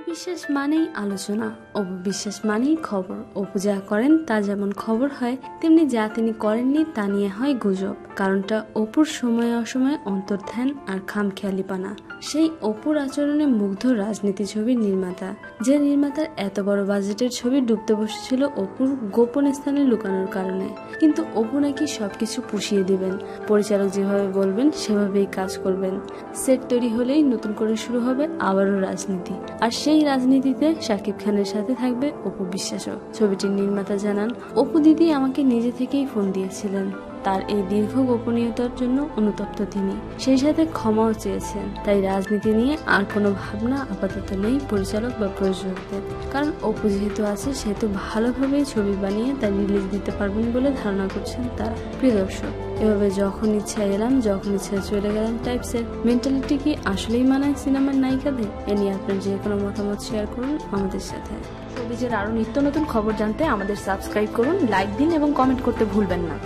বিশ্বাস মানেই আলোচনা, অপু বিশ্বাস মানেই খবর। অপু যা করেন তা যেমন খবর হয়, তেমনি যা তিনি করেননি তা নিয়ে হয় গুজব। কারণটা অপুর সময়ে অসময়ে অন্তর্ধান আর খামখেয়ালিপানা। সেই অপুর আচরণে মুগ্ধ রাজনীতি ছবির নির্মাতা, যে নির্মাতার এত বড় বাজেটের ছবি ডুবতে বসেছিল অপুর গোপন স্থানে লুকানোর কারণে। কিন্তু অপু নাকি সবকিছু পুষিয়ে দিবেন, পরিচালক যেভাবে বলবেন সেভাবেই কাজ করবেন। সেট তৈরি হলেই নতুন করে শুরু হবে আবারও রাজনীতি, আর সেই রাজনীতিতে শাকিব খানের সাথে থাকবে অপু বিশ্বাসও। ছবিটির নির্মাতা জানান, অপু দিদি আমাকে নিজে থেকেই ফোন দিয়েছিলেন। তার এই দীর্ঘ গোপনীয়তার জন্য অনুতপ্ত তিনি, সেই সাথে ক্ষমাও চেয়েছেন। তাই রাজনীতি নিয়ে আর কোনো ভাবনা আপাতত নেই পরিচালক বা প্রযোজকদের। কারণ অপু যেহেতু আছে সেহেতু ভালোভাবেই ছবি বানিয়ে তা রিলিজ দিতে পারবেন বলে ধারণা করছেন তারা। প্রিয় দর্শক, এভাবে যখন ইচ্ছা এলাম যখন ইচ্ছা চলে গেলাম টাইপসের মেন্টালিটি কি আসলেই মানায় সিনেমার নায়িকাদের? এ নিয়ে আপনার যে কোনো মতামত শেয়ার করুন আমাদের সাথে। শোবিজের আরো নিত্য নতুন খবর জানতে আমাদের সাবস্ক্রাইব করুন, লাইক দিন এবং কমেন্ট করতে ভুলবেন না।